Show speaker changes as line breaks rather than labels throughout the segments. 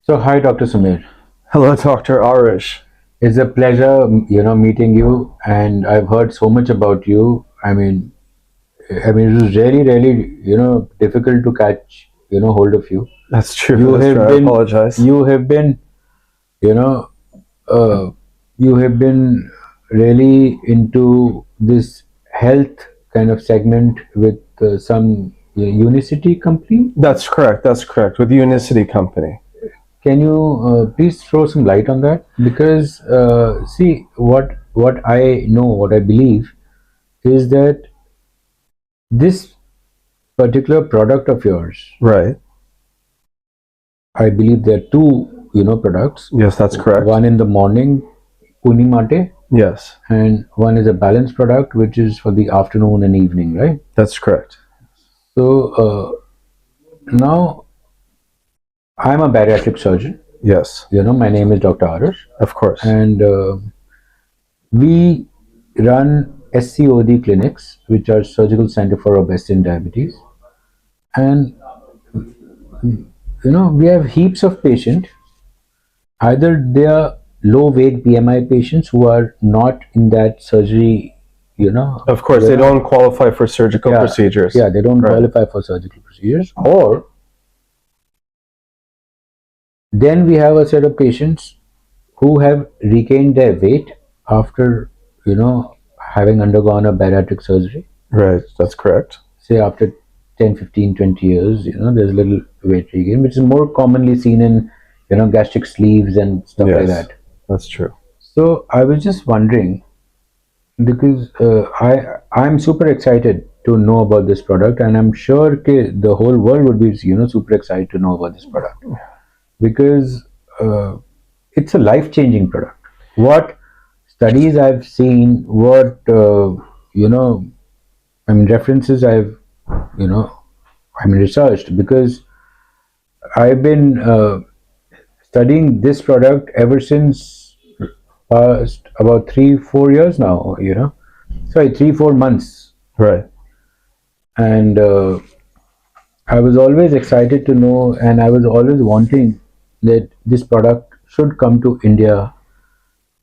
So, hi, Dr. Samir.
Hello, Dr. Arish.
It's a pleasure, meeting you. And I've heard so much about you. It was really, difficult to catch, hold of you.
That's true.
You
That's
have
true. I
been,
apologize.
you have been, you know, uh, you have been really into this health kind of segment with some unicity company.
That's correct. That's correct. With the Unicity company.
Can you please throw some light on that? Because see, what I know, what I believe is that this particular product of yours,
Right.
I believe there are two, products.
Yes, that's correct.
One in the morning, Unimate,
Yes,
and one is a balanced product, which is for the afternoon and evening, right?
that's correct.
So now I'm a bariatric surgeon.
Yes,
My name is Dr. Arish,
of course.
and we run SCOD clinics, which are Surgical Center for Obesity and Diabetes. And we have heaps of patients. Either they are low weight BMI patients who are not in that surgery,
Of course, they don't qualify for surgical
yeah,
procedures.
Yeah, they don't
Right.
qualify for surgical procedures. Or then we have a set of patients who have regained their weight after, having undergone a bariatric surgery.
Right, that's correct.
Say after 10, 15, 20 years, there's a little weight regain, which is more commonly seen in, gastric sleeves and stuff like
Yes,
that.
that's true.
So I was just wondering, because I'm super excited to know about this product, and I'm sure the whole world would be, super excited to know about this product, because it's a life-changing product. What studies I've seen, what references I've researched, because I've been studying this product ever since past about 3-4 years now. Sorry, 3-4 months,
Right.
and I was always excited to know, and I was always wanting that this product should come to India,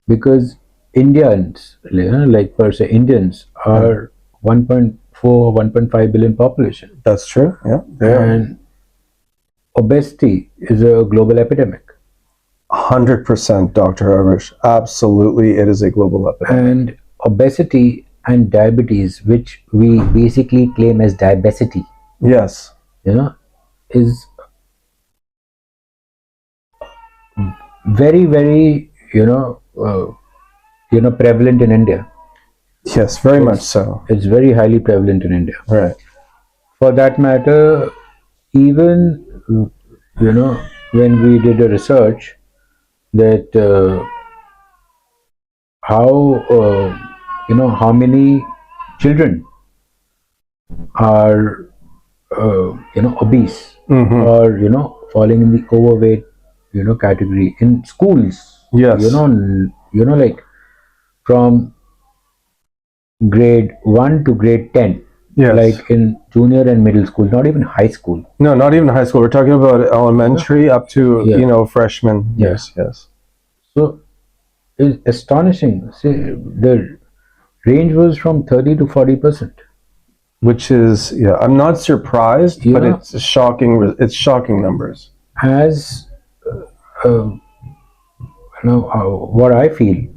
because Indians, like per se, Indians are 1.4, 1.5 billion population,
That's true. Yeah, they are.
and obesity is a global epidemic.
100%, Dr. Arish. Absolutely, it is a global epidemic.
And obesity and diabetes, which we basically claim as diabesity,
Yes,
is very prevalent in India.
yes, very much so.
It's very highly prevalent in India.
Right.
For that matter, even when we did a research that how many children are obese,
Mm-hmm.
or falling in the overweight category in schools.
Yes.
Like from grade 1 to grade 10.
Yes.
Like in junior and middle school, not even high school.
No, not even high school. We're talking about elementary up to,
Yeah.
freshman.
Yeah.
Yes, yes.
So it's astonishing. See, the range was from 30 to 40%.
Which is, yeah, I'm not surprised, but it's shocking. It's shocking numbers.
As what I feel,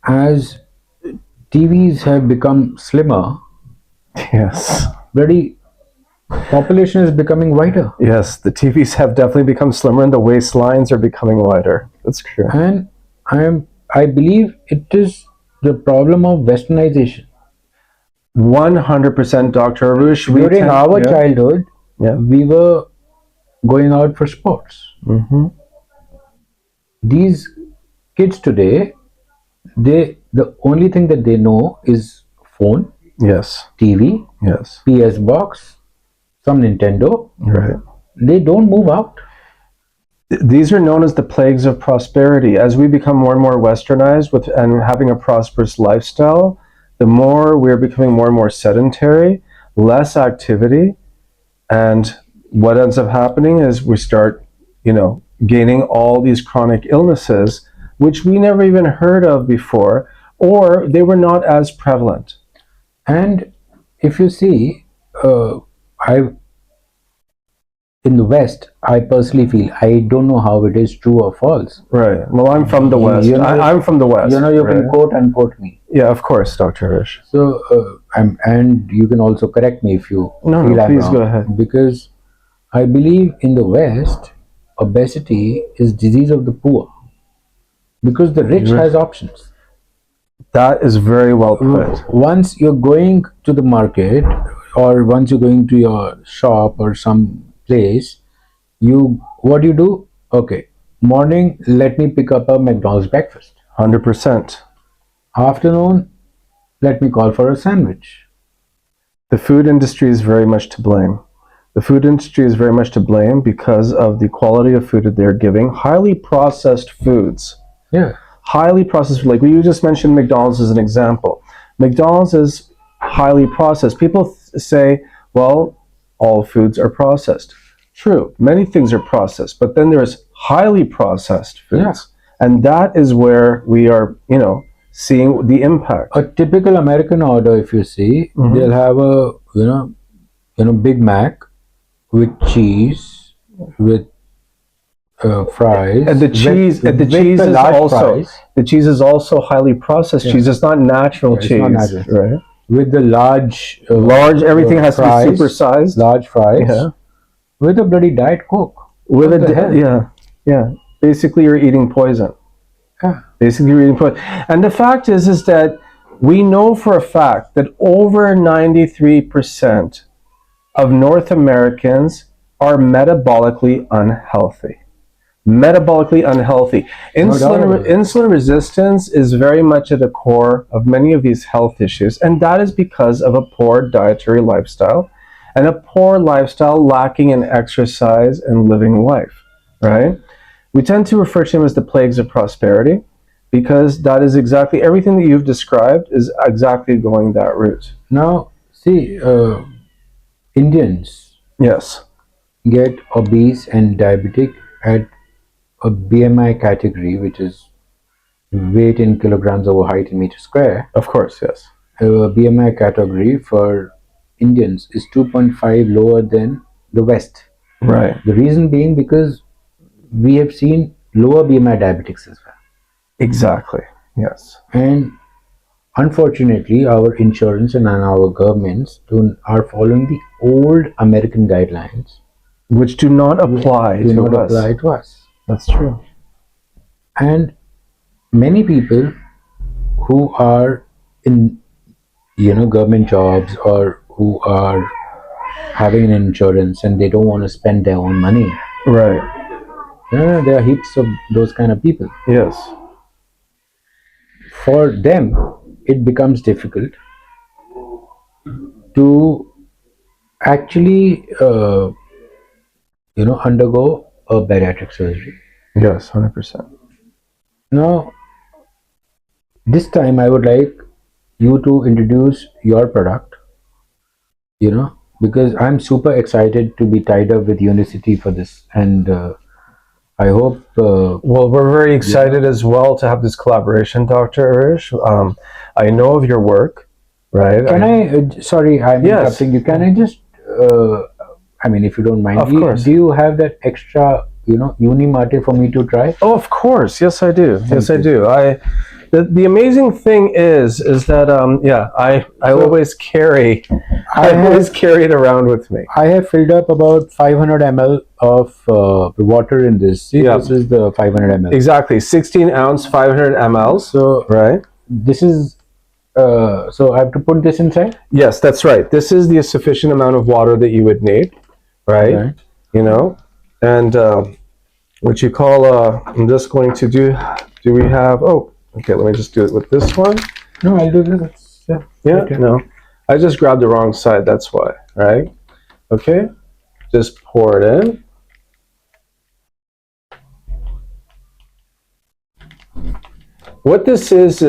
as TVs have become slimmer,
Yes.
bloody population is becoming wider.
Yes, the TVs have definitely become slimmer and the waistlines are becoming wider. That's true.
And I believe it is the problem of westernization.
100%, Dr. Arush.
During our childhood, we were going out for sports.
Mm-hmm.
These kids today, the only thing that they know is phone,
Yes.
TV,
Yes.
PS box, some Nintendo.
Right.
They don't move out.
These are known as the plagues of prosperity. As we become more and more westernized and having a prosperous lifestyle, the more we're becoming more and more sedentary, less activity, and what ends up happening is we start, gaining all these chronic illnesses, which we never even heard of before, or they were not as prevalent.
And if you see, I in the West, I personally feel, I don't know how it is true or false.
Right. Well, I'm from the West.
You know,
I'm from the West.
You know, you can
right?
quote unquote me.
Yeah, of course, Dr. Harish.
So, and you can also correct me if you
No,
feel I'm
please
wrong.
go ahead.
Because I believe in the West, obesity is disease of the poor. Because the rich has options.
That is very well put.
Once you're going to the market, or once you're going to your shop or some place, what do? Okay, morning, let me pick up a McDonald's breakfast.
100%.
Afternoon, let me call for a sandwich.
The food industry is very much to blame. The food industry is very much to blame because of the quality of food that they're giving. Highly processed foods.
Yeah.
Highly processed, like you just mentioned McDonald's as an example. McDonald's is highly processed. People say, well, all foods are processed. True, many things are processed, but then there's highly processed foods.
Yeah.
And that is where we are, seeing the impact.
A typical American order, if you see, they'll have a Big Mac with cheese, with fries,
And the cheese, the cheese is also highly processed cheese. It's not natural cheese,
it's not natural.
right?
With the large,
everything has
fries,
to be supersized.
large fries,
Yeah.
with a bloody Diet Coke.
With
What the hell?
yeah. Basically, you're eating poison.
Yeah.
Basically, you're eating poison. And the fact is that we know for a fact that over 93% of North Americans are metabolically unhealthy. Metabolically unhealthy. Insulin resistance is very much at the core of many of these health issues, and that is because of a poor dietary lifestyle and a poor lifestyle lacking in exercise and living life, right? We tend to refer to them as the plagues of prosperity because that is exactly everything that you've described is exactly going that route.
Now, see, Indians
Yes.
get obese and diabetic at a BMI category, which is weight in kilograms over height in meter square.
Of course, yes.
A BMI category for Indians is 2.5 lower than the West.
Right.
The reason being because we have seen lower BMI diabetics as well.
Exactly. Yes.
And unfortunately, our insurance and our governments are following the old American guidelines,
Which do not apply
to us.
That's true.
And many people who are in government jobs or who are having an insurance and they don't want to spend their own money.
Right.
There are heaps of those kind of people.
Yes.
For them, it becomes difficult to actually, undergo a bariatric surgery.
Yes, 100%.
Now, this time I would like you to introduce your product, because I'm super excited to be tied up with Unicity for this, and I hope.
Well, we're very excited as well to have this collaboration, Dr. Irish. I know of your work, right?
Can I? Sorry, I'm interrupting you. Can I just? If you don't mind,
Of course.
Do you have that extra, Unimate for me to try?
Oh, of course. Yes, I do.
Thank
I
you.
do. The amazing thing is that I always carry it around with me.
I have filled up about 500 ml of water in this. See, this is the 500 ml.
Exactly, 16 ounce, 500 ml.
So
right.
This is. So I have to put this inside.
Yes, that's right. This is the sufficient amount of water that you would need, right? And what you call. I'm just going to do. Do we have? Oh. Okay, let me just do it with this one.
No, I'll do this.
Yeah,
okay.
No. I just grabbed the wrong side, that's why, right? Okay, just pour it in. What this is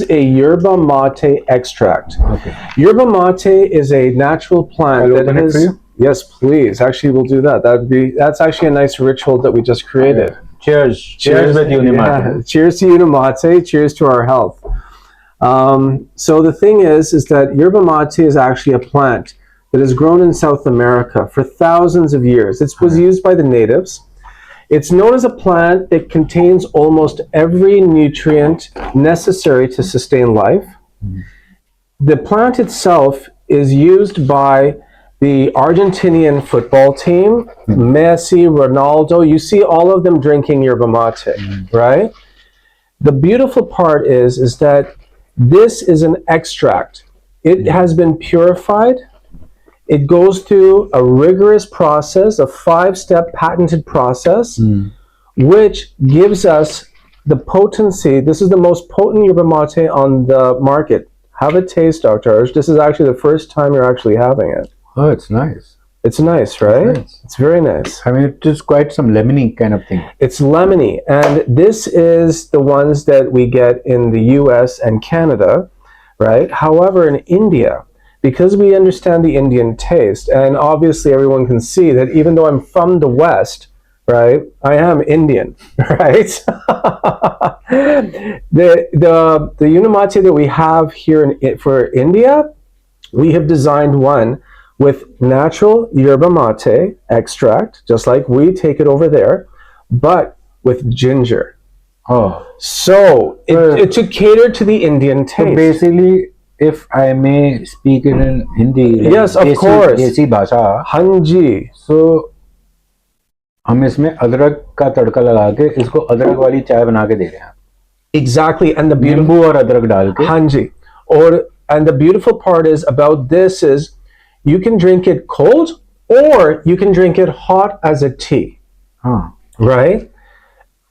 a yerba mate extract.
Okay.
Yerba mate is a natural plant
I'll open it for you.
Yes, please. Actually, we'll do that. That's actually a nice ritual that we just created.
Cheers. Cheers with Unimate.
Yeah. Cheers to Unimate. Cheers to our health. So the thing is that yerba mate is actually a plant that has grown in South America for thousands of years. It was used by the natives. It's known as a plant that contains almost every nutrient necessary to sustain life. The plant itself is used by the Argentinian football team, Messi, Ronaldo. You see all of them drinking yerba mate, right? The beautiful part is that this is an extract. It has been purified. It goes through a rigorous process, a 5-step patented process, which gives us the potency. This is the most potent yerba mate on the market. Have a taste, Dr. Arsh. This is actually the first time you're actually having it.
Oh, it's nice.
It's nice, right?
It's nice.
It's very nice.
I mean, it is quite some lemony kind of thing.
It's lemony, and this is the ones that we get in the US and Canada, right? However, in India, because we understand the Indian taste, and obviously everyone can see that even though I'm from the West, right, I am Indian, right? the Unimate that we have here for India, we have designed one with natural yerba mate extract, just like we take it over there, but with ginger.
Oh.
So it to cater to the Indian taste.
So basically, if I may speak it in Hindi, like
yes, of course.
Desi bhasha.
Hanji.
So हम इसमें अदरक का तड़का लगा के इसको अदरक वाली चाय बना के दे रहे हैं.
Exactly, and the
नींबू और अदरक डाल के.
Hanji. And the beautiful part is about this is you can drink it cold or you can drink it hot as a tea. Right?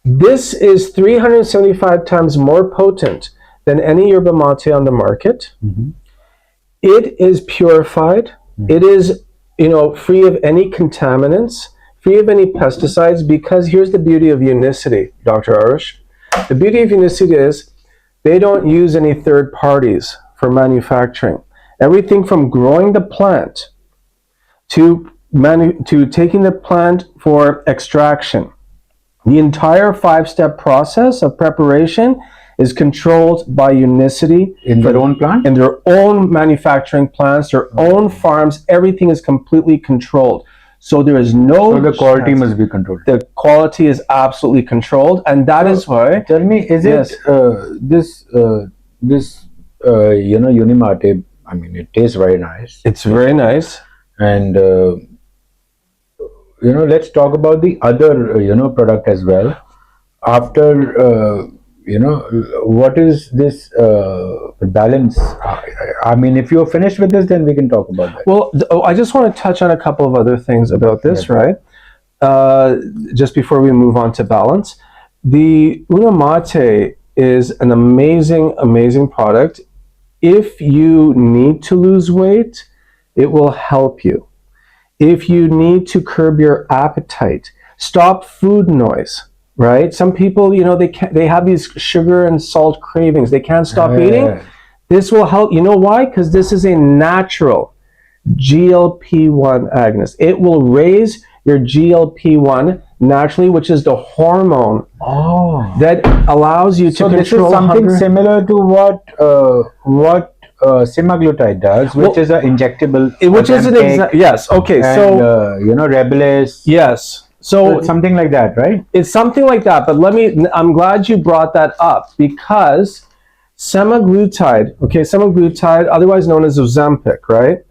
This is 375 times more potent than any yerba mate on the market. It is purified. It is, free of any contaminants, free of any pesticides, because here's the beauty of unicity, Dr. Arsh. The beauty of unicity is they don't use any third parties for manufacturing. Everything from growing the plant to taking the plant for extraction. The entire 5-step process of preparation is controlled by unicity.
In their own plant?
In their own manufacturing plants, their own farms, everything is completely controlled. So there is no...
So the quality must be controlled.
The quality is absolutely controlled, and that is why...
Tell me, is it this Unimate, I mean, it tastes very nice.
It's very nice.
And, let's talk about the other, product as well. After, what is this balance? I mean, if you're finished with this, then we can talk about that.
Well, I just want to touch on a couple of other things about this, right? Just before we move on to balance. The Unimate is an amazing, amazing product. If you need to lose weight, it will help you. If you need to curb your appetite, stop food noise, right? Some people, they have these sugar and salt cravings. They can't stop eating. This will help. You know why? Because this is a natural GLP-1 agonist. It will raise your GLP-1 naturally, which is the hormone that allows you to control hunger. So this is something
similar to what Semaglutide does, which is an injectable.
Which is an yes. Okay.
And,
so
Rybelsus.
Yes. So
it's something like that, right?
It's something like that. But I'm glad you brought that up, because Semaglutide, otherwise known as Ozempic, right?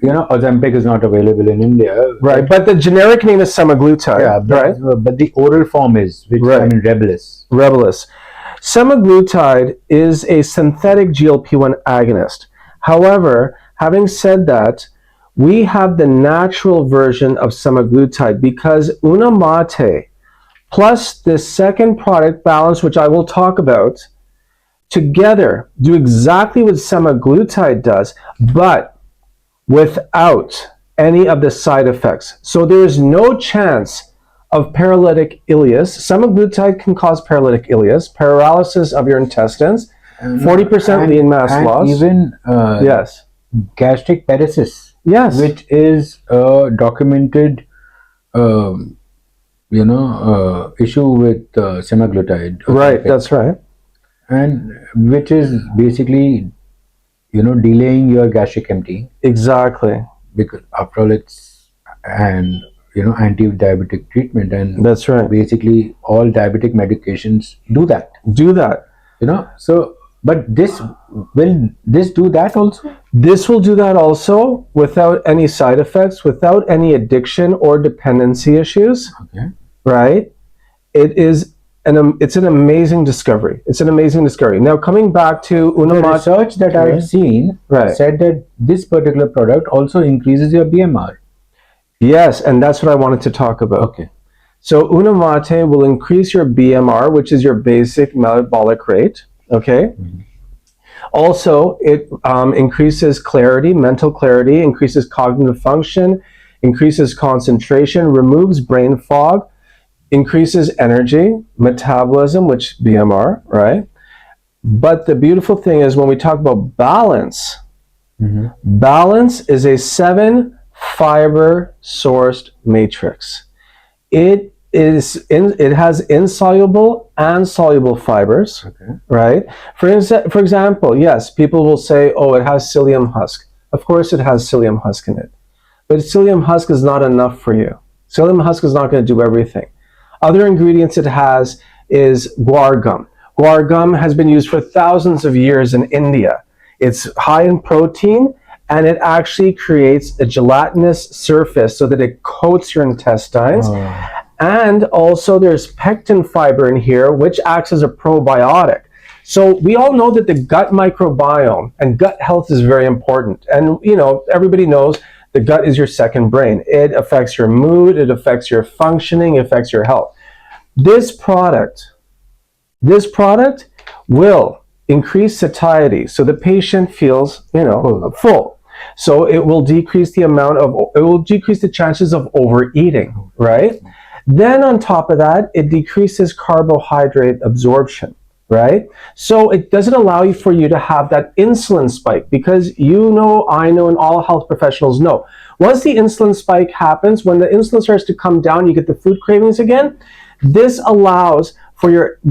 Ozempic is not available in India.
Right, but the generic name is Semaglutide.
Yeah, right. But the oral form is, Rybelsus.
Rybelsus. Semaglutide is a synthetic GLP-1 agonist. However, having said that, we have the natural version of semaglutide, because Unimate plus the second product, Balance, which I will talk about, together do exactly what semaglutide does, but without any of the side effects. So there is no chance of paralytic ileus. Semaglutide can cause paralytic ileus, paralysis of your intestines, 40% lean mass loss.
Even
yes,
gastric paresis.
Yes.
which is a documented, um, issue with semaglutide,
Right,
Ozempic,
that's right.
and which is basically, delaying your gastric emptying,
Exactly.
because after all it's an anti-diabetic treatment, and
That's right.
basically all diabetic medications do that.
Do that.
So, but will this do that also?
This will do that also without any side effects, without any addiction or dependency issues,
Okay.
right? It's an amazing discovery. It's an amazing discovery. Now, coming back to
The
Unimate,
research that I've seen
Right.
said that this particular product also increases your BMR.
yes, and that's what I wanted to talk about.
Okay.
So Unimate will increase your BMR, which is your basic metabolic rate. Okay. Also, it increases clarity, mental clarity, increases cognitive function, increases concentration, removes brain fog, increases energy, metabolism, which BMR, right? But the beautiful thing is when we talk about balance, balance is a 7 fiber sourced matrix. It has insoluble and soluble fibers,
Okay.
right? For example, yes, people will say, oh, it has psyllium husk. Of course it has psyllium husk in it. But psyllium husk is not enough for you. Psyllium husk is not going to do everything. Other ingredients it has is guar gum. Guar gum has been used for thousands of years in India. It's high in protein, and it actually creates a gelatinous surface so that it coats your intestines.
Oh.
And also there's pectin fiber in here, which acts as a probiotic. So we all know that the gut microbiome and gut health is very important. And everybody knows the gut is your second brain. It affects your mood, it affects your functioning, it affects your health. This product will increase satiety, so the patient feels, full. So it will decrease the chances of overeating, right? Then on top of that, it decreases carbohydrate absorption, right? So it doesn't allow for you to have that insulin spike, because I know, and all health professionals know, once the insulin spike happens, when the insulin starts to come down, you get the food cravings again. This allows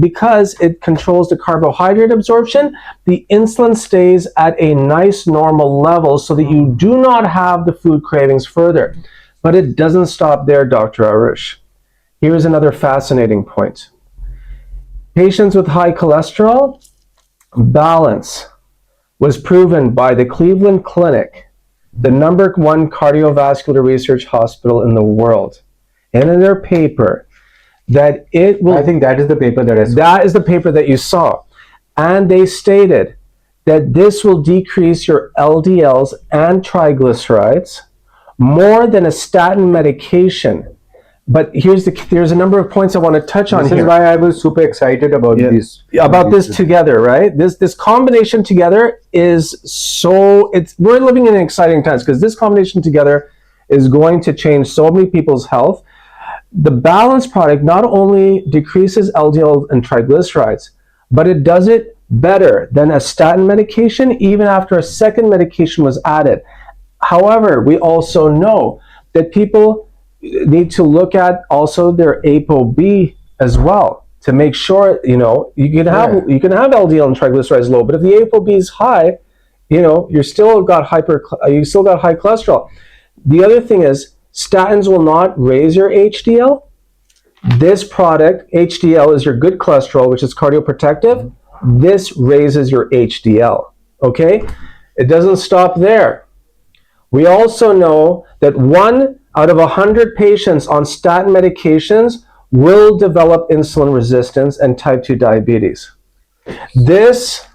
because it controls the carbohydrate absorption, the insulin stays at a nice normal level so that you do not have the food cravings further. But it doesn't stop there, Dr. Arush. Here's another fascinating point. Patients with high cholesterol, balance was proven by the Cleveland Clinic, the #1 cardiovascular research hospital in the world. And in their paper, that it will...
I think that is the paper that I saw.
That is the paper that you saw. And they stated that this will decrease your LDLs and triglycerides more than a statin medication. But there's a number of points I want to touch on here.
This is why I was super excited about this.
About this together, right? This combination together is we're living in exciting times, because this combination together is going to change so many people's health. The Balance product not only decreases LDL and triglycerides, but it does it better than a statin medication, even after a second medication was added. However, we also know that people need to look at also their ApoB as well, to make sure, you can have LDL and triglycerides low, but if the ApoB is high, you still got high cholesterol. The other thing is, statins will not raise your HDL. This product, HDL, is your good cholesterol, which is cardioprotective. This raises your HDL, okay? It doesn't stop there. We also know that 1 out of 100 patients on statin medications will develop insulin resistance and type 2 diabetes. This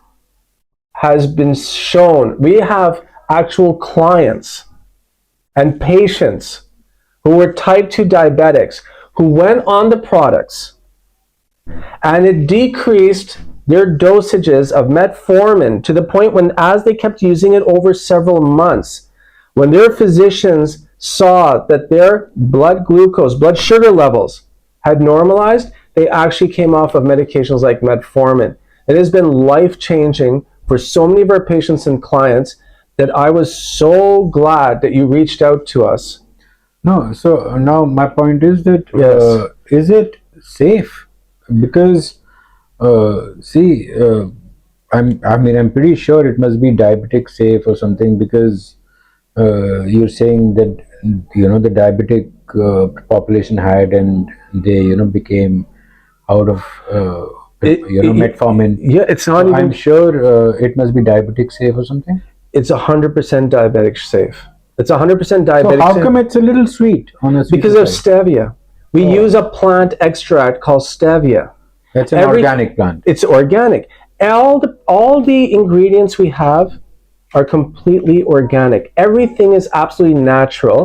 has been shown. We have actual clients and patients who were type 2 diabetics who went on the products, and it decreased their dosages of metformin to the point when, as they kept using it over several months, when their physicians saw that their blood sugar levels had normalized, they actually came off of medications like metformin. It has been life-changing for so many of our patients and clients that I was so glad that you reached out to us.
No, so now my point is that
Yes.
is it safe? Because see, I'm pretty sure it must be diabetic safe or something, because you're saying that the diabetic population had, and they became out of metformin.
Yeah, it's not
So
even.
I'm sure it must be diabetic safe or something.
It's 100% diabetic safe. It's 100%
So
diabetic
how
safe
come it's a little sweet on a sweet
because of
side?
stevia. We
Oh.
use a plant extract called stevia.
That's an
Every-
organic plant.
It's organic. All the ingredients we have are completely organic. Everything is absolutely natural.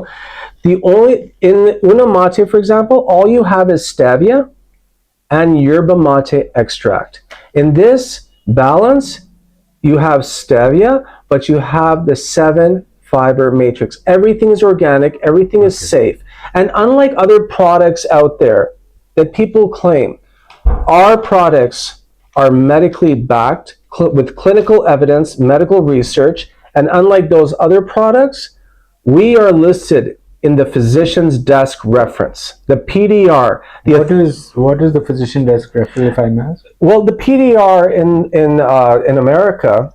The only in Unimate, for example, all you have is stevia and yerba mate extract. In this balance, you have stevia, but you have the 7 fiber matrix. Everything is organic, everything is safe. And unlike other products out there that people claim, our products are medically backed with clinical evidence, medical research, and unlike those other products, we are listed in the physician's desk reference, the PDR.
What is the physician desk reference, if I may ask?
Well, the PDR in America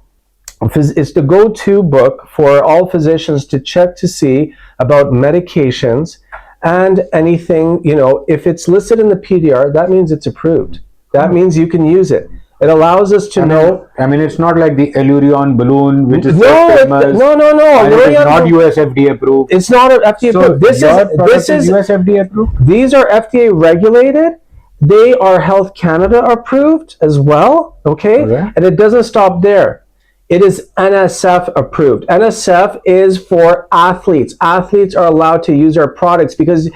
is the go-to book for all physicians to check to see about medications and anything. If it's listed in the PDR, that means it's approved. That means you can use it. It allows us to know.
It's not like the Allurion balloon, which is
No, no.
and it is
Allurion
not US FDA approved.
It's not FDA
So
approved. This is
US FDA approved.
These are FDA regulated. They are Health Canada approved as well. Okay,
Okay.
and it doesn't stop there. It is NSF approved. NSF is for athletes. Athletes are allowed to use our products because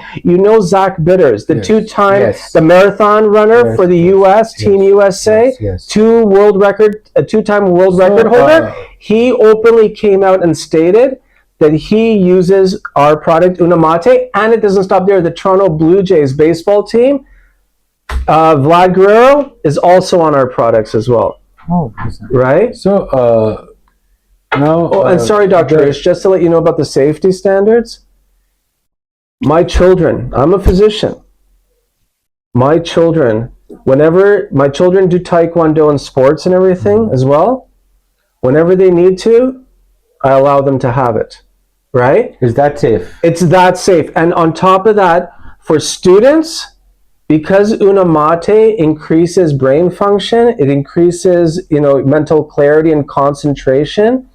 Zach Bitters, the
Yes.
two-time
Yes.
the marathon runner
Yes,
for the
yes,
US Team
yes,
USA,
yes.
two-time world record holder. He openly came out and stated that he uses our product Unimate, and it doesn't stop there. The Toronto Blue Jays baseball team, Vlad Guerrero, is also on our products as well.
Oh,
Right?
so now.
And sorry, Dr. Ish, just to let you know about the safety standards. My children, I'm a physician. My children, whenever my children do taekwondo and sports and everything as well, whenever they need to, I allow them to have it. Right?
Is that safe?
It's that safe. And on top of that, for students, because Unimate increases brain function, it increases, mental clarity and concentration,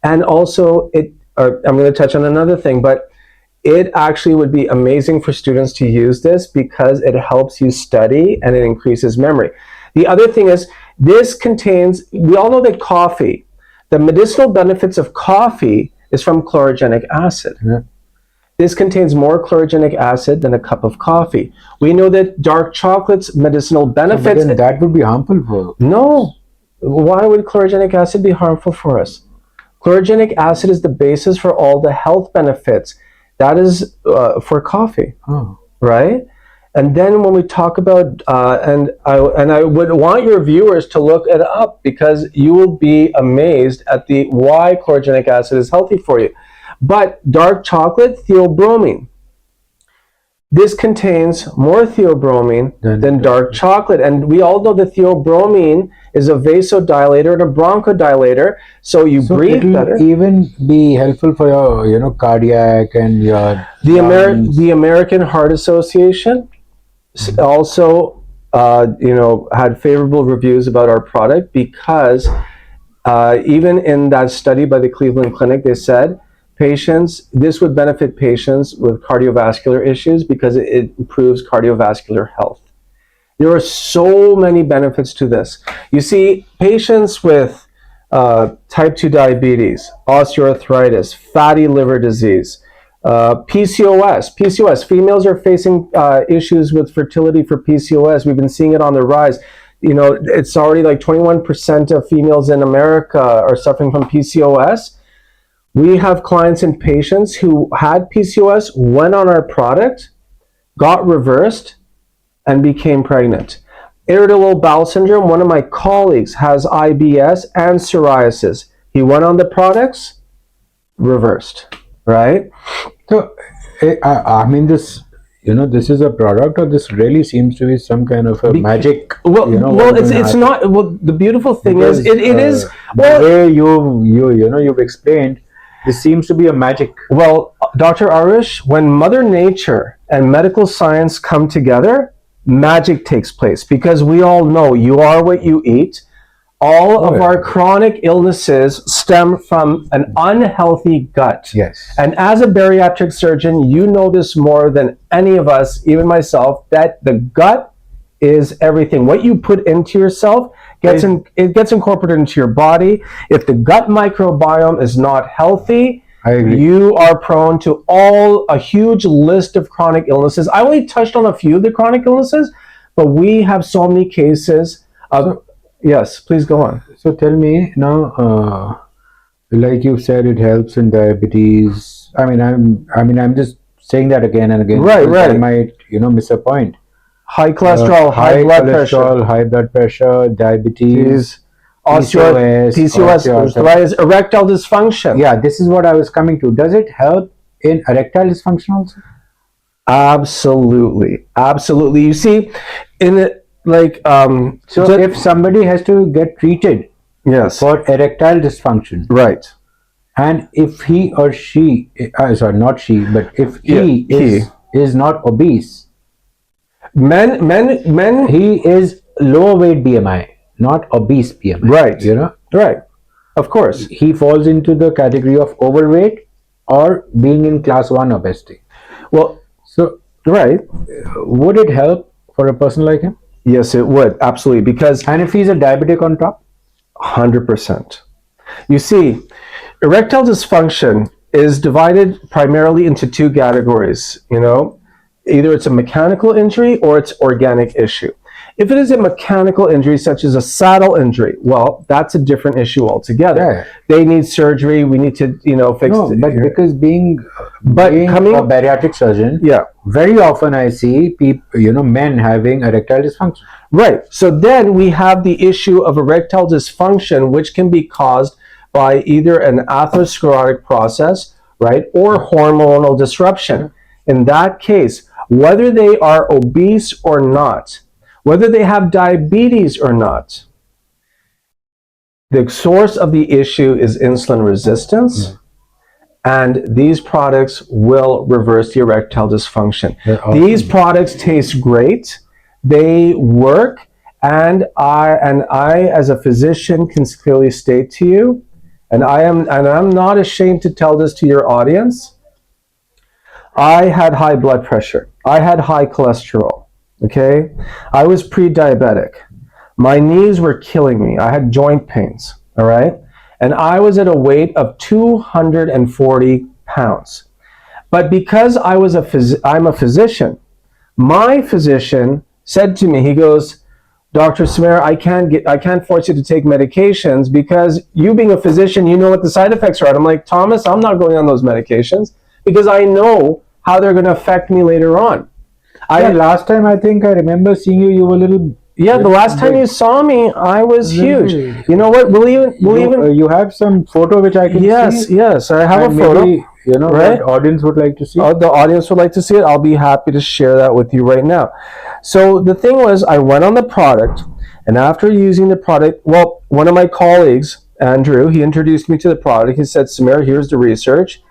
and also I'm going to touch on another thing, but it actually would be amazing for students to use this because it helps you study and it increases memory. The other thing is we all know that coffee, the medicinal benefits of coffee is from chlorogenic acid.
Yeah.
This contains more chlorogenic acid than a cup of coffee. We know that dark chocolate's medicinal benefits.
But then that would be harmful for.
No. Why would chlorogenic acid be harmful for us? Chlorogenic acid is the basis for all the health benefits. That is for coffee, right? And then when we talk about, and I would want your viewers to look it up because you will be amazed at why chlorogenic acid is healthy for you. But dark chocolate, theobromine. This contains more theobromine than dark chocolate. And we all know that theobromine is a vasodilator and a bronchodilator. So breathe better.
Even be helpful for your, cardiac and your.
The American Heart Association also, had favorable reviews about our product because even in that study by the Cleveland Clinic, they said this would benefit patients with cardiovascular issues because it improves cardiovascular health. There are so many benefits to this. You see, patients with type 2 diabetes, osteoarthritis, fatty liver disease, PCOS. Females are facing issues with fertility for PCOS. We've been seeing it on the rise. It's already like 21% of females in America are suffering from PCOS. We have clients and patients who had PCOS, went on our product, got reversed, and became pregnant. Irritable bowel syndrome, one of my colleagues has IBS and psoriasis. He went on the products, reversed, right?
So, I mean, this, this is a product, or this really seems to be some kind of a magic.
Well,
what is
it's
gonna
not. Well, the beautiful thing
Because,
is, it is.
the
Well,
way you've explained, this seems to be a magic.
well, Dr. Arush, when Mother Nature and medical science come together, magic takes place, because we all know you are what you eat. All of our chronic illnesses stem from an unhealthy gut.
Yes.
And as a bariatric surgeon, you know this more than any of us, even myself, that the gut is everything. What you put into yourself it gets incorporated into your body. If the gut microbiome is not healthy,
I agree.
you are prone to a huge list of chronic illnesses. I only touched on a few of the chronic illnesses, but we have so many cases of. Yes, please go on.
So tell me now, like you said, it helps in diabetes. I'm just saying that again and again.
Right.
I might, miss a point.
High cholesterol, high blood pressure,
high blood pressure, diabetes,
PCOS, arthritis, erectile dysfunction.
Yeah, this is what I was coming to. Does it help in erectile dysfunction also?
Absolutely. You see, in it,
if somebody has to get treated,
yes,
for erectile dysfunction,
right,
and if he or she, not she, but if he is not obese,
men,
he is low weight BMI, not obese BMI,
right, right, of course,
he falls into the category of overweight or being in class 1 obesity.
Well,
so
right,
would it help for a person like him?
Yes, it would, absolutely,
and if he's a diabetic on top?
100%. You see, erectile dysfunction is divided primarily into two categories, Either it's a mechanical injury or it's organic issue. If it is a mechanical injury, such as a saddle injury, well, that's a different issue altogether. Yeah. They need surgery. We need to, fix.
No, but because being a bariatric surgeon, very often I see people, men having erectile dysfunction.
Right. So then we have the issue of erectile dysfunction, which can be caused by either an atherosclerotic process, right, or hormonal disruption. In that case, whether they are obese or not, whether they have diabetes or not, the source of the issue is insulin resistance, and these products will reverse the erectile dysfunction. These products taste great, they work, and I as a physician can clearly state to you, and I'm not ashamed to tell this to your audience, I had high blood pressure. I had high cholesterol, okay? I was pre-diabetic. My knees were killing me. I had joint pains, all right? And I was at a weight of 240 pounds. But because I'm a physician, my physician said to me, he goes, Dr. Sumer, I can't force you to take medications because you being a physician, you know what the side effects are. And I'm like, Thomas, I'm not going on those medications because I know how they're going to affect me later on.
Last time I think I remember seeing you were a little...
Yeah, the last time you saw me, I was huge. You know what?
You have some photo which I can see?
Yes, I have a photo.
Maybe, right? The audience would like to see it.
The audience would like to see it. I'll be happy to share that with you right now. So the thing was, I went on the product, and after using the product, well, one of my colleagues, Andrew, he introduced me to the product. He said, Sumer, here's the research.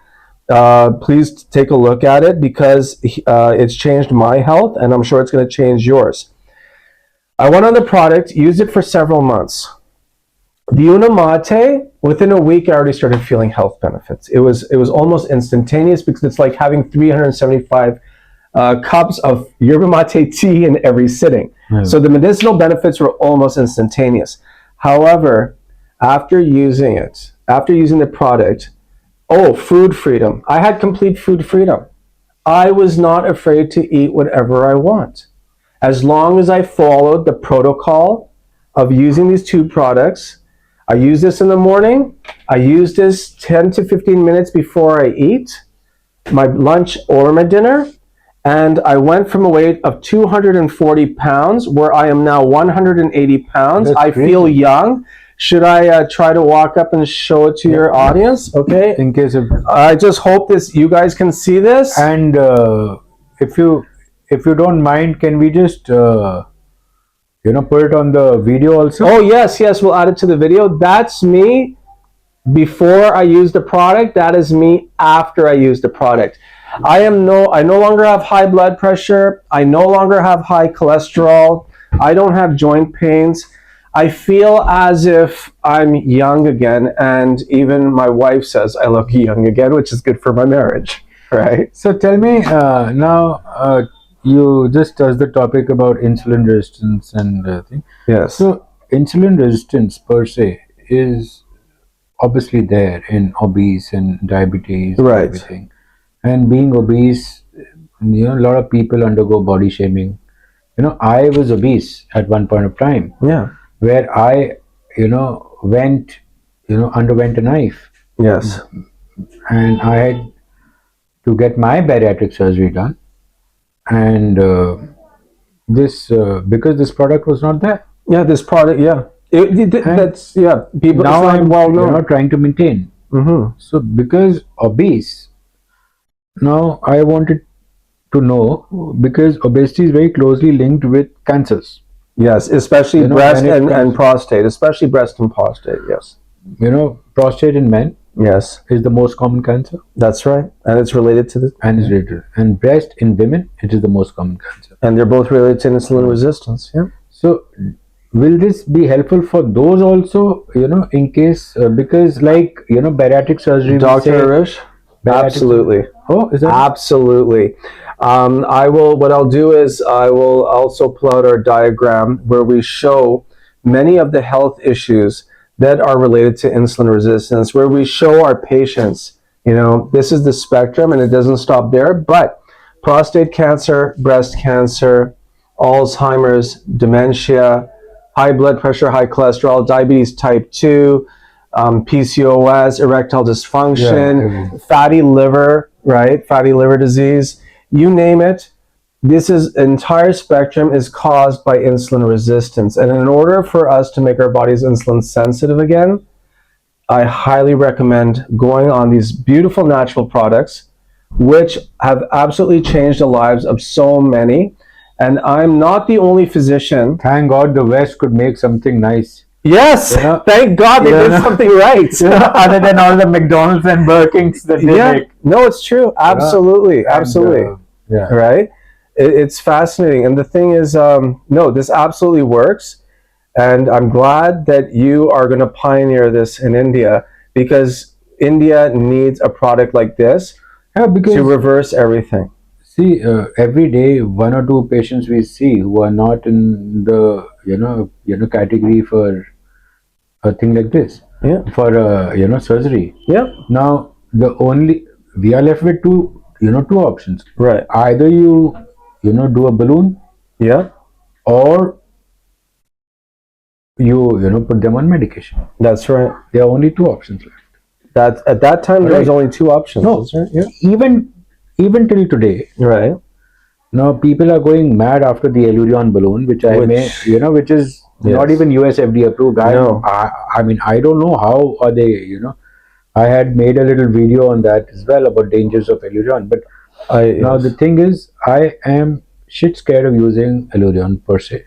Please take a look at it because it's changed my health, and I'm sure it's going to change yours. I went on the product, used it for several months. The Unimate, within a week, I already started feeling health benefits. It was almost instantaneous because it's like having 375 cups of yerba mate tea in every sitting. So the medicinal benefits were almost instantaneous. However, after using the product, food freedom. I had complete food freedom. I was not afraid to eat whatever I want. As long as I followed the protocol of using these two products, I use this in the morning, I use this 10 to 15 minutes before I eat, my lunch or my dinner, and I went from a weight of 240 pounds, where I am now 180 pounds. I feel young, Should I try to walk up and show it to your audience? Okay.
In case of,
I just hope you guys can see this.
and if you don't mind, can we just put it on the video also?
Oh yes, we'll add it to the video. That's me before I use the product. That is me after I use the product. I no longer have high blood pressure. I no longer have high cholesterol. I don't have joint pains. I feel as if I'm young again, and even my wife says I look young again, which is good for my marriage, right?
So tell me now, you just touched the topic about insulin resistance and thing.
Yes.
So insulin resistance per se is obviously there in obese and diabetes, and
Right.
everything. And being obese, a lot of people undergo body shaming. I was obese at one point of time,
Yeah.
where I, underwent a knife,
Yes.
and I had to get my bariatric surgery done, and this because this product was not there.
Yeah. This product. Yeah. That's people.
Now
it's not
I'm
well known.
trying to maintain.
Mm-hmm.
So because obese, now I wanted to know, because obesity is very closely linked with cancers.
Yes, especially breast
when it
and
comes-
prostate, especially breast and prostate. Yes.
Prostate in men
Yes,
is the most common cancer,
that's right, and it's related to the
and is related. And breast in women, it is the most common cancer.
and they're both related to insulin resistance. Yeah.
So, will this be helpful for those also? In case because bariatric surgery. we
Dr.
say-
Arish?
Bariatric-
Absolutely.
Oh, is that?
Absolutely. What I'll do is I will also pull out our diagram where we show many of the health issues that are related to insulin resistance, where we show our patients, this is the spectrum, and it doesn't stop there, but prostate cancer, breast cancer, Alzheimer's, dementia, high blood pressure, high cholesterol, diabetes type 2, PCOS, erectile dysfunction, fatty liver, right? Fatty liver disease, you name it. This entire spectrum is caused by insulin resistance. And in order for us to make our bodies insulin sensitive again, I highly recommend going on these beautiful natural products, which have absolutely changed the lives of so many. And I'm not the only physician.
Thank God the West could make something nice.
Yes, thank God they did something right.
Other than all the McDonald's and Burger Kings that they make.
No, it's true. Absolutely, absolutely.
Yeah.
Right? It's fascinating. And the thing is, no, this absolutely works. And I'm glad that you are going to pioneer this in India, because India needs a product like this to reverse everything.
See, every day 1 or 2 patients we see who are not in the category for a thing like this.
Yeah.
For surgery.
Yeah.
Now we are left with two options.
Right.
Either you do a balloon,
Yeah.
or you put them on medication.
That's right.
There are only 2 options left.
At that time there was
Right.
only 2 options.
No.
That's right. Yeah.
Even till today,
Right.
now people are going mad after the Allurion balloon, which which is not even US FDA approved.
No.
I mean, I don't know how are they. I had made a little video on that as well about dangers of Allurion. But now the thing is, I am shit scared of using Allurion per se.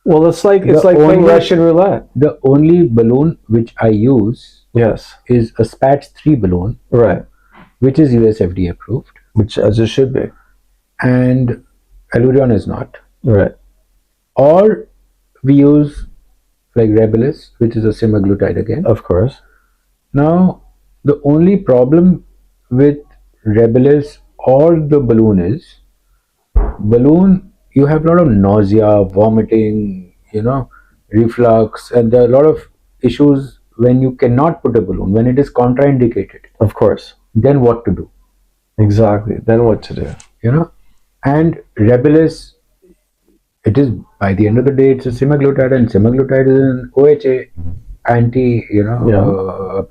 Well, it's like playing Russian roulette.
The only balloon which I use
Yes.
is a SPATS 3 balloon,
Right.
which is US FDA approved,
Which, as it should be.
and Allurion is not.
Right.
Or we use like Rybelsus, which is a semaglutide again.
Of course.
Now, the only problem with Rybelsus or the balloon is, you have a lot of nausea, vomiting, reflux, and there are a lot of issues when you cannot put a balloon, when it is contraindicated.
Of course.
Then what to do?
Exactly. Then what to do?
And Rybelsus, it is, by the end of the day, it's a semaglutide, and semaglutide is an OHA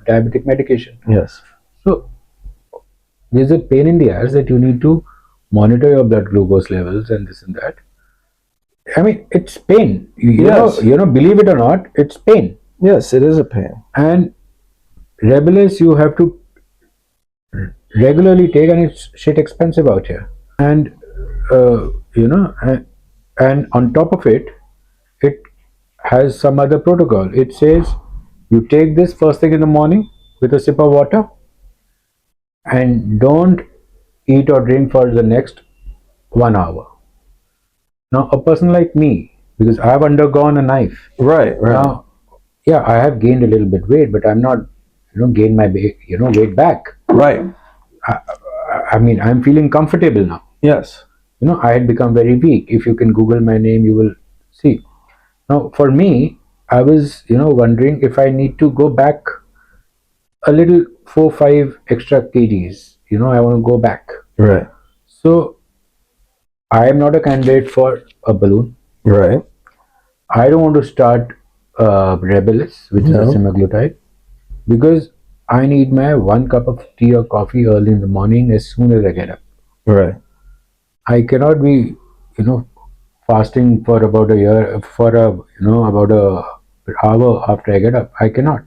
diabetic medication.
Yes.
So there's a pain in the ass that you need to monitor your blood glucose levels and this and that. I mean, it's pain.
Yes.
Believe it or not, it's pain.
Yes, it is a pain.
And Rybelsus you have to regularly take, and it's shit expensive out here. And you know, and on top of it, it has some other protocol. It says you take this first thing in the morning with a sip of water, and don't eat or drink for the next 1 hour. Now, a person like me, because I have undergone a knife.
Right.
Now, yeah, I have gained a little bit weight, but I'm not, gained my, weight back.
Right.
I mean, I'm feeling comfortable now.
Yes.
I had become very weak. If you can Google my name, you will see. Now, for me, I was, wondering if I need to go back a little 4-5 extra kgs. I want to go back.
Right.
So, I am not a candidate for a balloon.
Right.
I don't want to start Rybelsus, which is a semaglutide, because I need my 1 cup of tea or coffee early in the morning as soon as I get up.
Right.
I cannot be, fasting for about a year, about a hour after I get up. I cannot.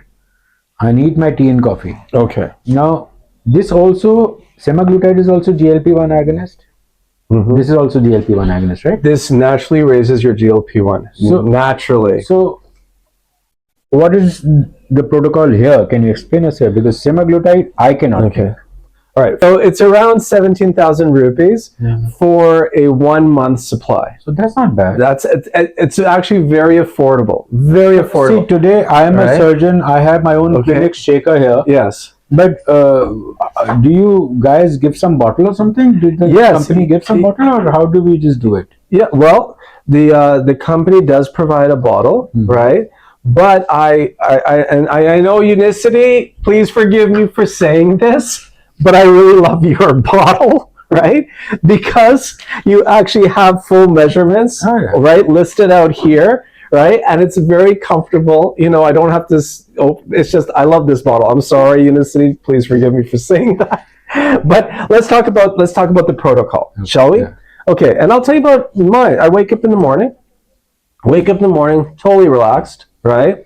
I need my tea and coffee.
Okay.
Now, this also, semaglutide is also GLP-1 agonist. This is also GLP-1 agonist, right?
This naturally raises your GLP-1.
So
naturally.
So, what is the protocol here? Can you explain us here? Because semaglutide, I cannot.
Okay. All right. So it's around 17,000 rupees for a 1 month supply.
So that's not bad.
It's actually very affordable. Very affordable.
See, today I am a surgeon. I have my own clinic shaker here.
Yes.
But do you guys give some bottle or something? Did the company give some bottle, or how do we just do it?
Yeah. Well, the company does provide a bottle, right? But I know Unicity. Please forgive me for saying this, but I really love your bottle, right? Because you actually have full measurements, right, listed out here, right? And it's very comfortable. I don't have to. It's just I love this bottle. I'm sorry, Unicity. Please forgive me for saying that. But let's talk about the protocol, shall we? Yeah. Okay, and I'll tell you about mine. I wake up in the morning, totally relaxed, right?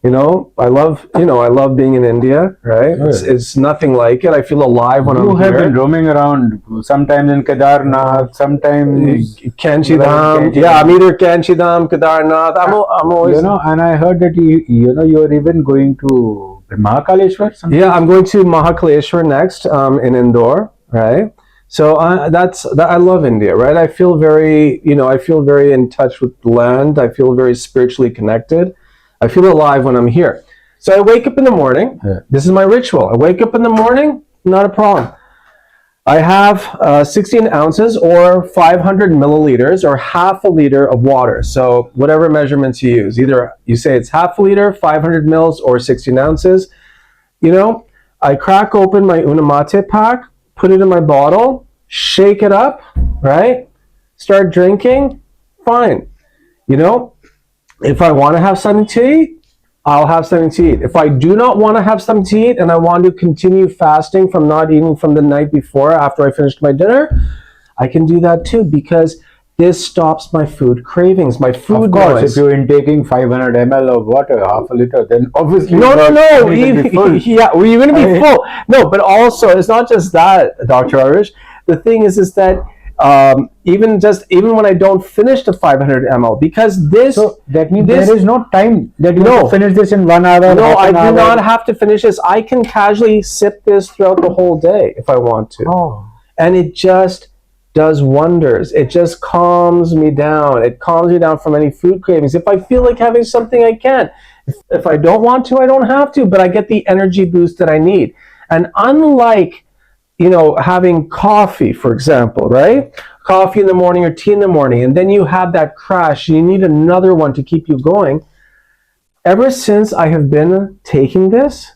I love being in India, right? It's nothing like it. I feel alive when I'm here. You have
been roaming around, sometimes in Kedarnath, sometimes
Kanchidham. Yeah, I'm either Kanchidham, Kedarnath. I'm always.
And I heard that you're even going to Mahakaleshwar.
Yeah, I'm going to Mahakaleshwar next in Indore, right? So I love India, right? I feel very in touch with the land. I feel very spiritually connected. I feel alive when I'm here. So I wake up in the morning. Yeah. This is my ritual. I wake up in the morning, not a problem. I have 16 ounces or 500 milliliters or half a liter of water. So whatever measurements you use, either you say it's half a liter, 500 mils, or 16 ounces. I crack open my Unimate pack, put it in my bottle, shake it up, right? Start drinking, fine. If I want to have something to eat, I'll have something to eat. If I do not want to have something to eat and I want to continue fasting from not eating from the night before after I finished my dinner, I can do that too, because this stops my food cravings, my food
Of course,
noise.
If you're intaking 500 ml of water, half a liter, then obviously
No.
you're going to
be full. No, but also it's not just that, Dr. Arush. The thing is that even when I don't finish the 500 ml, because this.
So that means there is no time that you have to finish this in 1 hour.
No, I do not have to finish this. I can casually sip this throughout the whole day if I want to.
Oh.
And it just does wonders. It just calms me down. It calms me down from any food cravings. If I feel like having something, I can. If I don't want to, I don't have to, but I get the energy boost that I need. And unlike having coffee, for example, right? Coffee in the morning or tea in the morning, and then you have that crash, and you need another one to keep you going. Ever since I have been taking this,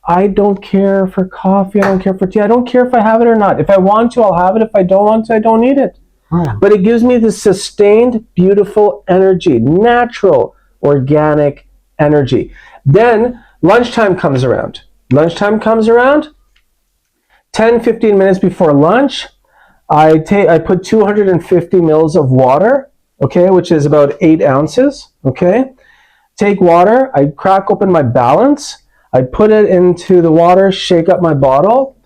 I don't care for coffee, I don't care for tea, I don't care if I have it or not. If I want to, I'll have it. If I don't want to, I don't need it. But it gives me this sustained, beautiful energy, natural, organic energy. Then lunchtime comes around. 10-15 minutes before lunch, I put 250 mils of water, okay, which is about 8 ounces, okay. take water, I crack open my balance, I put it into the water, shake up my bottle,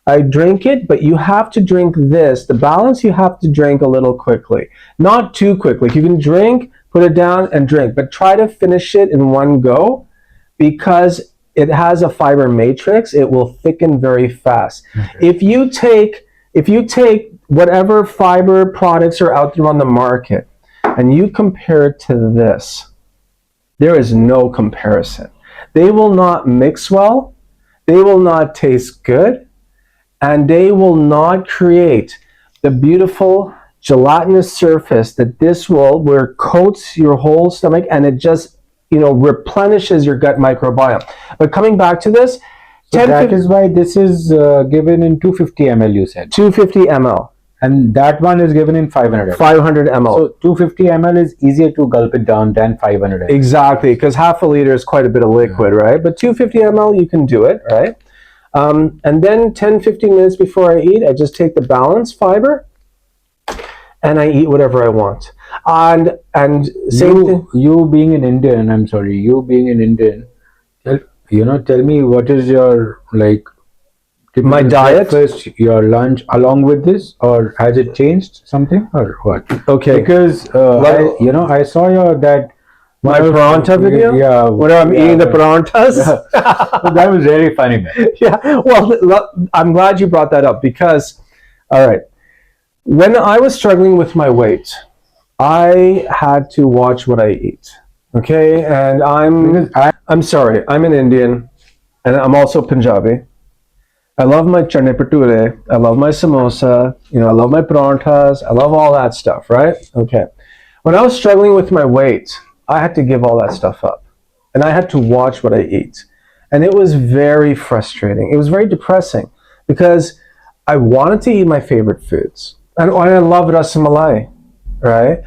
I drink it, but you have to drink this. The balance you have to drink a little quickly. Not too quickly. You can drink, put it down and drink, but try to finish it in one go because it has a fiber matrix. It will thicken very fast. Okay. If you take whatever fiber products are out there on the market and you compare it to this, there is no comparison. They will not mix well, they will not taste good, and they will not create the beautiful gelatinous surface that this will, where coats your whole stomach and it just, replenishes your gut microbiome. But coming back to this,
so that is why this is given in 250 ml, you said.
250 ml.
And that one is given in 500 ml.
500 ml.
So 250 ml is easier to gulp it down than 500 ml.
Exactly, because half a liter is quite a bit of liquid, right? But 250 ml, you can do it, right? And then 10-15 minutes before I eat, I just take the balanced fiber and I eat whatever I want. And same thing.
You being an Indian, tell me what is your
my diet,
breakfast, your lunch along with this, or has it changed something or what?
Okay.
Because I saw
my paranta video?
Yeah.
When I'm eating the parantas?
Yeah. That was very funny, man.
Yeah. Well, I'm glad you brought that up because, all right, when I was struggling with my weight, I had to watch what I eat. Okay? And I'm sorry, I'm an Indian and I'm also Punjabi. I love my chane bhature, I love my samosa, I love my parantas, I love all that stuff, right? Okay. When I was struggling with my weight, I had to give all that stuff up. And I had to watch what I eat. And it was very frustrating. It was very depressing because I wanted to eat my favorite foods. And I love rasamalai, right?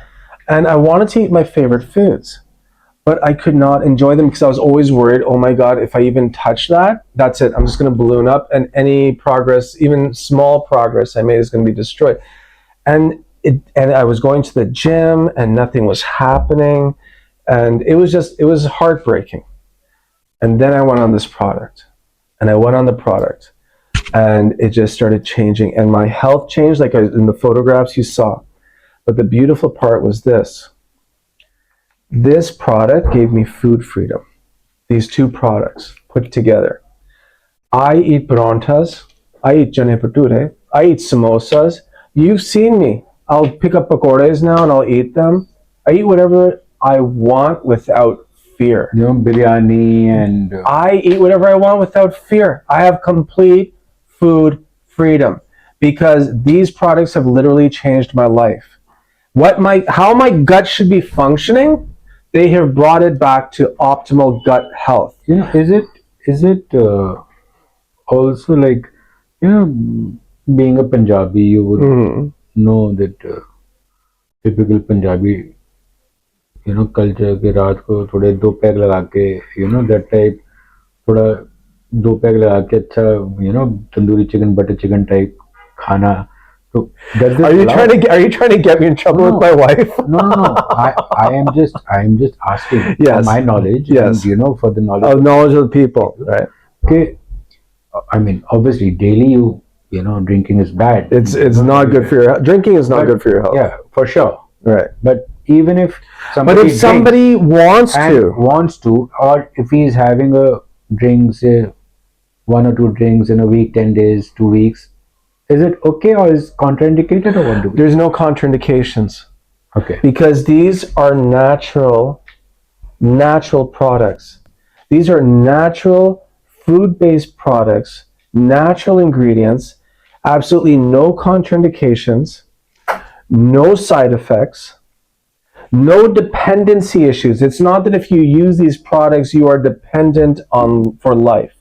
And I wanted to eat my favorite foods. But I could not enjoy them because I was always worried, oh my God, if I even touch that, that's it. I'm just going to balloon up and any progress, even small progress I made is going to be destroyed. And I was going to the gym and nothing was happening. And it was heartbreaking. And then I went on this product. And I went on the product. And it just started changing. And my health changed like in the photographs you saw. But the beautiful part was this. This product gave me food freedom. These two products put together. I eat parantas. I eat chane bhature. I eat samosas. You've seen me. I'll pick up pakoras now and I'll eat them. I eat whatever I want without fear.
Biryani and...
I eat whatever I want without fear. I have complete food freedom because these products have literally changed my life. How my gut should be functioning, they have brought it back to optimal gut health.
Is it also like, being a Punjabi, you would know that typical Punjabi culture के रात को थोड़े दो peg लगा के that type थोड़ा दो peg लगा के अच्छा tandoori chicken butter chicken type खाना. So
are you trying to get me in trouble with my wife?
No. I am just asking for my knowledge.
Yes.
And, for the knowledge
of the people, right?
Okay. I mean, obviously, daily drinking is bad.
It's not good for your health. Drinking is not good for your health.
Yeah, for sure.
Right.
But even if
somebody wants to,
or if he is having a drink, say 1 or 2 drinks in a week, 10 days, 2 weeks, is it okay or is contraindicated or what do we?
There's no contraindications.
Okay.
Because these are natural products. These are natural food-based products, natural ingredients, absolutely no contraindications, no side effects, no dependency issues. It's not that if you use these products, you are dependent on for life,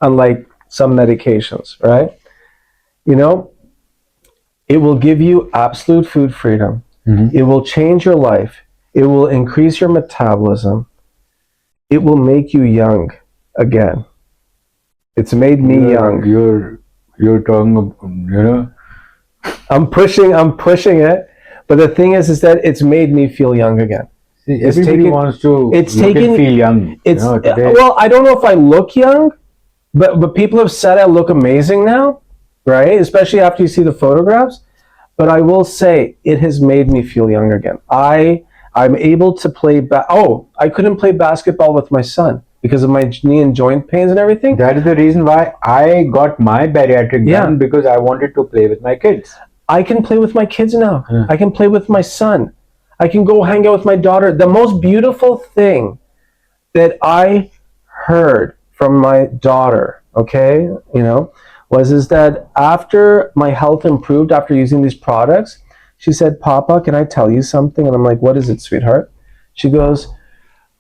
unlike some medications, right? It will give you absolute food freedom. Mm-hmm. It will change your life. It will increase your metabolism. It will make you young again. It's made me young.
You're talking about,
I'm pushing it, but the thing is that it's made me feel young again.
See,
It's
everybody
taken-
wants to
it's
look and
taken-
feel young.
It's
Today.
well, I don't know if I look young, but people have said I look amazing now, right? Especially after you see the photographs. But I will say it has made me feel young again. I'm able to play. I couldn't play basketball with my son because of my knee and joint pains and everything.
That is the reason why I got my bariatric
Yeah.
done, because I wanted to play with my kids.
I can play with my kids now.
Yeah.
I can play with my son. I can go hang out with my daughter. The most beautiful thing that I heard from my daughter, okay, is that after my health improved after using these products, she said, "Papa, can I tell you something?" And I'm like, "What is it, sweetheart?" She goes,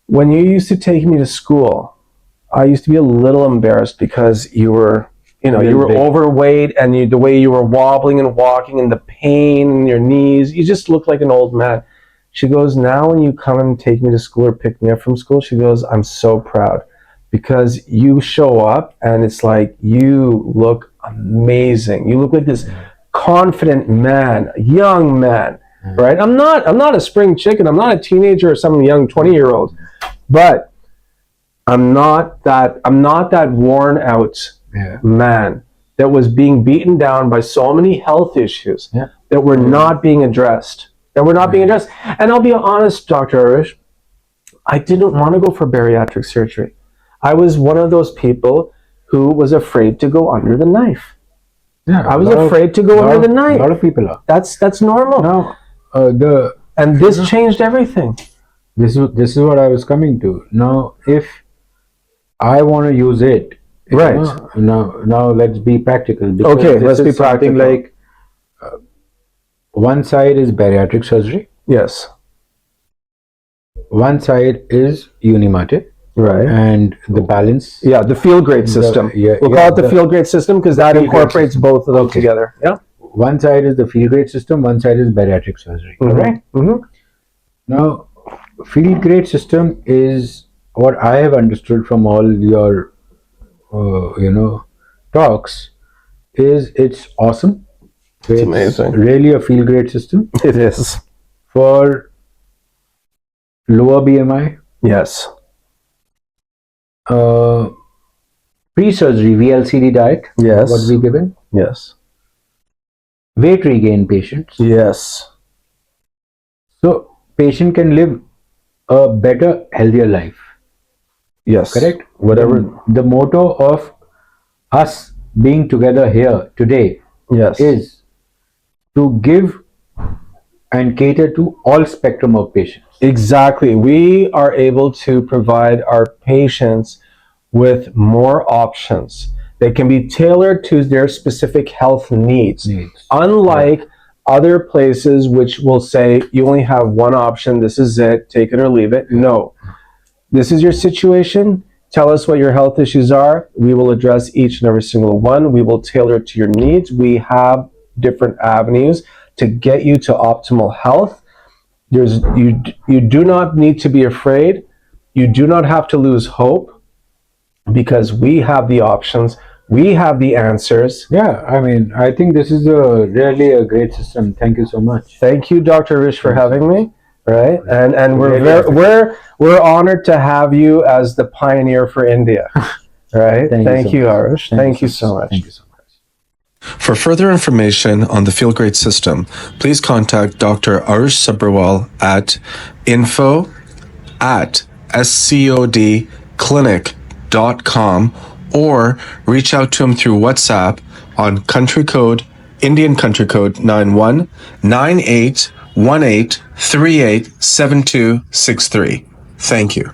"When you used to take me to school, I used to be a little embarrassed because you were
Big.
overweight, and the way you were wobbling and walking and the pain in your knees, you just looked like an old man." She goes, "Now when you come and take me to school or pick me up from school," she goes, "I'm so proud because you show up and it's like you look amazing. You look like this confident man, young man, right? I'm not a spring chicken. I'm not a teenager or some young 20-year-old, but I'm not that worn out man that was being beaten down by so many health issues that were not being addressed. And I'll be honest, Dr. Arush, I didn't want to go for bariatric surgery. I was one of those people who was afraid to go under the knife.
Yeah,
I was afraid to go under the knife.
A lot of people are.
That's normal.
Now,
And this changed everything.
this is what I was coming to. Now, if I want to use it,
Right.
Now let's be practical. because
Okay,
this
let's
is
be
something
practical.
Like one side is bariatric surgery,
Yes.
one side is Unimate,
Right.
and the balance.
Yeah, the feel great system. We'll call it the feel great system because that
feel great
incorporates
system.
both of those
Okay.
together. Yeah.
One side is the feel great system, one side is bariatric surgery. Correct?
Mm-hmm.
Now, feel great system is what I have understood from all your, talks. It's awesome. It's
amazing.
Really a feel great system
It is.
for lower BMI,
Yes.
pre-surgery VLCD diet.
Yes.
What we given?
Yes.
Weight regain patients.
Yes.
So patient can live a better, healthier life.
Yes.
Correct?
Whatever.
The motto of us being together here today
Yes.
is to give and cater to all spectrum of patients.
Exactly. We are able to provide our patients with more options. They can be tailored to their specific health needs. Unlike other places which will say you only have one option, this is it, take it or leave it. No. This is your situation. Tell us what your health issues are. We will address each and every single one. We will tailor it to your needs. We have different avenues to get you to optimal health. You do not need to be afraid. You do not have to lose hope because we have the options. We have the answers.
Yeah, I mean, I think this is really a great system. Thank you so much.
Thank you, Dr. Rish, for having me. Right, and we're honored to have you as the pioneer for India. Right. Thank you, Arush. Thank you so much.
Thank you so much.
For further information on the Feel Great system, please contact Dr. Drarushsabharwal at info@scodclinic.com or reach out to him through WhatsApp on Indian country code 919818387263. Thank you.